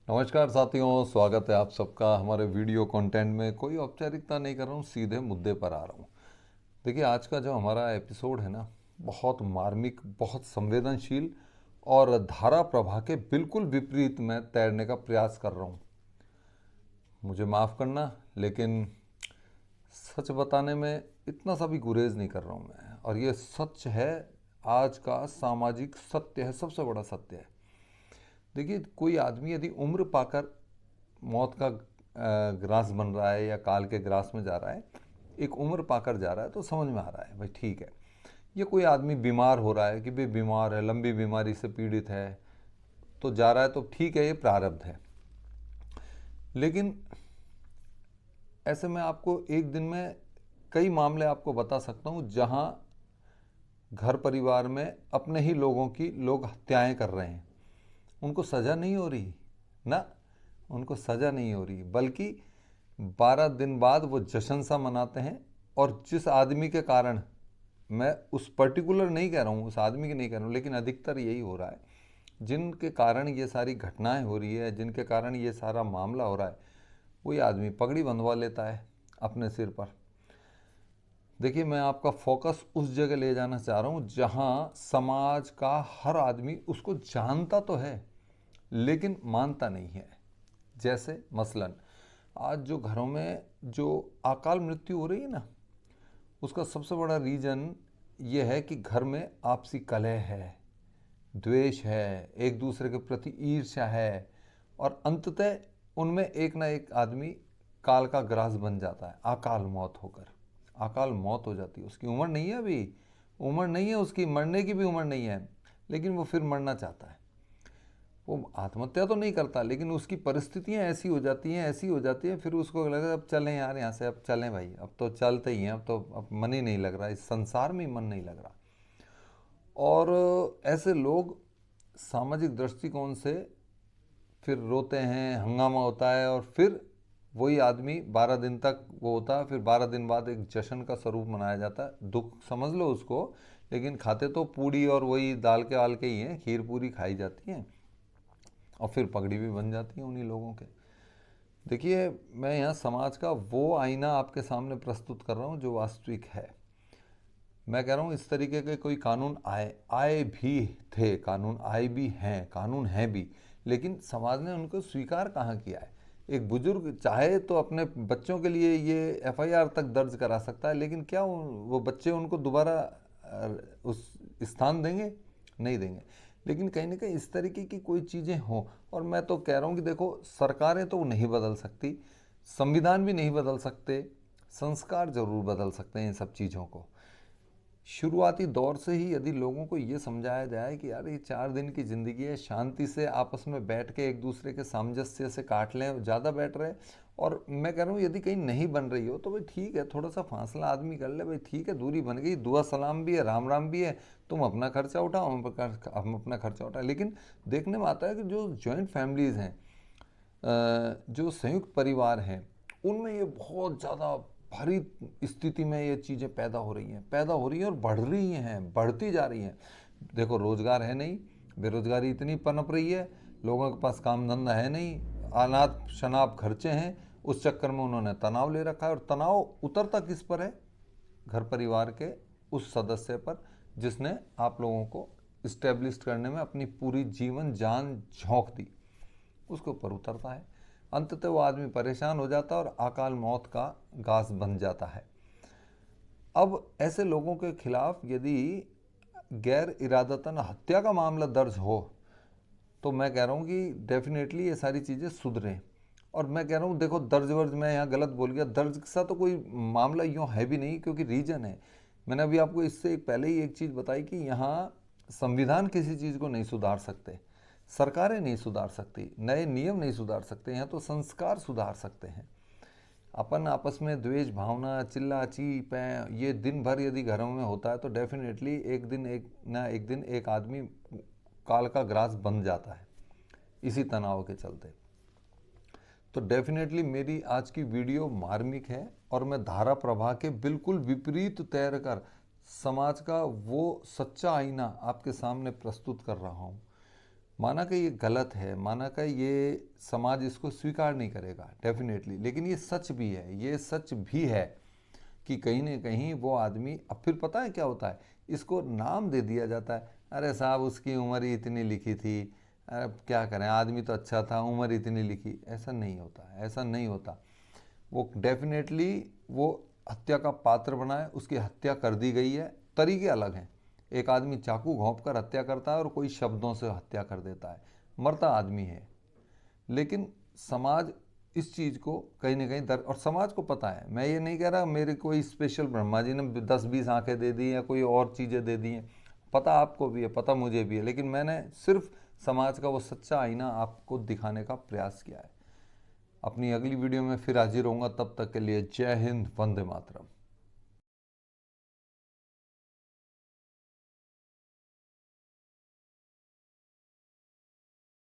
नमस्कार साथियों, स्वागत है आप सबका हमारे वीडियो कंटेंट में। कोई औपचारिकता नहीं कर रहा हूँ, सीधे मुद्दे पर आ रहा हूँ। देखिए, आज का जो हमारा एपिसोड है ना, बहुत मार्मिक, बहुत संवेदनशील और धारा प्रवाह के बिल्कुल विपरीत मैं तैरने का प्रयास कर रहा हूँ। मुझे माफ़ करना, लेकिन सच बताने में इतना सा भी गुरेज नहीं कर रहा हूँ मैं। और ये सच है, आज का सामाजिक सत्य है, सबसे बड़ा सत्य है। देखिए, कोई आदमी यदि उम्र पाकर मौत का ग्रास बन रहा है या काल के ग्रास में जा रहा है, एक उम्र पाकर जा रहा है, तो समझ में आ रहा है भाई ठीक है। ये कोई आदमी बीमार हो रहा है कि भाई बीमार है, लंबी बीमारी से पीड़ित है, तो जा रहा है, तो ठीक है, ये प्रारब्ध है। लेकिन ऐसे में आपको एक दिन में कई मामले आपको बता सकता हूँ जहाँ घर परिवार में अपने ही लोगों की लोग हत्याएं कर रहे हैं। उनको सज़ा नहीं हो रही ना, उनको सज़ा नहीं हो रही, बल्कि 12 दिन बाद वो जश्न सा मनाते हैं। और जिस आदमी के कारण, मैं उस पर्टिकुलर नहीं कह रहा हूँ, उस आदमी की नहीं कह रहा हूँ, लेकिन अधिकतर यही हो रहा है, जिनके कारण ये सारी घटनाएं हो रही है, जिनके कारण ये सारा मामला हो रहा है, वही आदमी पगड़ी बंधवा लेता है अपने सिर पर। देखिए, मैं आपका फोकस उस जगह ले जाना चाह रहा हूँ जहाँ समाज का हर आदमी उसको जानता तो है, लेकिन मानता नहीं है। जैसे मसलन आज जो घरों में जो अकाल मृत्यु हो रही है ना, उसका सबसे बड़ा रीज़न ये है कि घर में आपसी कलह है, द्वेष है, एक दूसरे के प्रति ईर्ष्या है, और अंततः उनमें एक ना एक आदमी काल का ग्रास बन जाता है, अकाल मौत होकर। अकाल मौत हो जाती है, उसकी उम्र नहीं है, अभी उम्र नहीं है उसकी, मरने की भी उम्र नहीं है, लेकिन वो फिर मरना चाहता है। वो आत्महत्या तो नहीं करता, लेकिन उसकी परिस्थितियां ऐसी हो जाती हैं, ऐसी हो जाती हैं, फिर उसको लगा अब चलें यार यहाँ से, अब चलें भाई, अब तो चलते ही हैं, अब तो अब मन ही नहीं लग रहा, इस संसार में ही मन नहीं लग रहा। और ऐसे लोग सामाजिक दृष्टिकोण से फिर रोते हैं, हंगामा होता है, और फिर वही आदमी 12 दिन तक वो होता है, फिर 12 दिन बाद एक जश्न का स्वरूप मनाया जाता है। दुख समझ लो उसको, लेकिन खाते तो पूड़ी और वही दाल के आल के ही हैं, खीर पूरी खाई जाती हैं, और फिर पगड़ी भी बन जाती है उन्हीं लोगों के। देखिए, मैं यहाँ समाज का वो आईना आपके सामने प्रस्तुत कर रहा हूँ जो वास्तविक है। मैं कह रहा हूँ इस तरीके के कोई कानून आए आए भी थे, कानून आए भी हैं, कानून हैं भी, लेकिन समाज ने उनको स्वीकार कहाँ किया है। एक बुजुर्ग चाहे तो अपने बच्चों के लिए ये एफआईआर तक दर्ज करा सकता है, लेकिन क्या वो बच्चे उनको दोबारा उस स्थान देंगे? नहीं देंगे। लेकिन कहीं ना कहीं इस तरीके की कोई चीज़ें हों। और मैं तो कह रहा हूँ कि देखो, सरकारें तो नहीं बदल सकती, संविधान भी नहीं बदल सकते, संस्कार जरूर बदल सकते हैं इन सब चीज़ों को। शुरुआती दौर से ही यदि लोगों को ये समझाया जाए कि यार ये 4 दिन की ज़िंदगी है, शांति से आपस में बैठ के एक दूसरे के सामंजस्य से काट लें, ज़्यादा बेटर है। और मैं कह रहा हूँ यदि कहीं नहीं बन रही हो तो भाई ठीक है, थोड़ा सा फासला आदमी कर ले, भाई ठीक है, दूरी बन गई, दुआ सलाम भी है, राम राम भी है, तुम अपना खर्चा उठाओ, हम अपना खर्चा उठाओ। लेकिन देखने में आता है कि जो जॉइंट फैमिलीज़ हैं, जो संयुक्त परिवार हैं, उनमें ये बहुत ज़्यादा भारी स्थिति में ये चीज़ें पैदा हो रही हैं, पैदा हो रही हैं और बढ़ रही हैं, बढ़ती जा रही हैं। देखो, रोज़गार है नहीं, बेरोज़गारी इतनी पनप रही है, लोगों के पास काम धंधा है नहीं, अनाप शनाप खर्चे हैं, उस चक्कर में उन्होंने तनाव ले रखा है। और तनाव उतरता किस पर है? घर परिवार के उस सदस्य पर जिसने आप लोगों को इस्टेब्लिश करने में अपनी पूरी जीवन जान झोंक दी, उसके ऊपर उतरता है। अंततः वो आदमी परेशान हो जाता है और अकाल मौत का घास बन जाता है। अब ऐसे लोगों के खिलाफ यदि गैर इरादतन हत्या का मामला दर्ज हो, तो मैं कह रहा हूँ कि डेफिनेटली ये सारी चीज़ें सुधरें। और मैं कह रहा हूँ, देखो, दर्ज वर्ज मैं यहाँ गलत बोल गया, दर्ज सा तो कोई मामला यूँ है भी नहीं, क्योंकि रीजन है। मैंने अभी आपको इससे पहले ही एक चीज़ बताई कि यहाँ संविधान किसी चीज़ को नहीं सुधार सकते, सरकारें नहीं सुधार सकती, नए नियम नहीं सुधार सकते, यहाँ तो संस्कार सुधार सकते हैं। अपन आपस में द्वेष भावना, चिल्ला चीप है, ये दिन भर यदि घरों में होता है, तो डेफिनेटली एक दिन एक ना एक दिन एक आदमी काल का ग्रास बन जाता है इसी तनाव के चलते। तो डेफिनेटली मेरी आज की वीडियो मार्मिक है, और मैं धारा प्रवाह के बिल्कुल विपरीत तैर कर समाज का वो सच्चा आईना आपके सामने प्रस्तुत कर रहा हूँ। माना कि ये गलत है, माना कि ये समाज इसको स्वीकार नहीं करेगा डेफिनेटली, लेकिन ये सच भी है, ये सच भी है कि कहीं ना कहीं वो आदमी, अब फिर पता है क्या होता है, इसको नाम दे दिया जाता है, अरे साहब उसकी उम्र ही इतनी लिखी थी, अरे क्या करें, आदमी तो अच्छा था, उम्र इतनी लिखी। ऐसा नहीं होता, ऐसा नहीं होता। वो डेफिनेटली वो हत्या का पात्र बना है, उसकी हत्या कर दी गई है, तरीके अलग हैं। एक आदमी चाकू घोंप कर हत्या करता है और कोई शब्दों से हत्या कर देता है, मरता आदमी है। लेकिन समाज इस चीज़ को कहीं ना कहीं और समाज को पता है, मैं ये नहीं कह रहा मेरे कोई स्पेशल ब्रह्मा जी ने 10-20 आंखें दे दी हैं, कोई और चीज़ें दे दी हैं, पता आपको भी है, पता मुझे भी है, लेकिन मैंने सिर्फ समाज का वो सच्चा आईना आपको दिखाने का प्रयास किया है। अपनी अगली वीडियो में फिर हाजिर होऊंगा, तब तक के लिए जय हिंद, वंदे मातरम।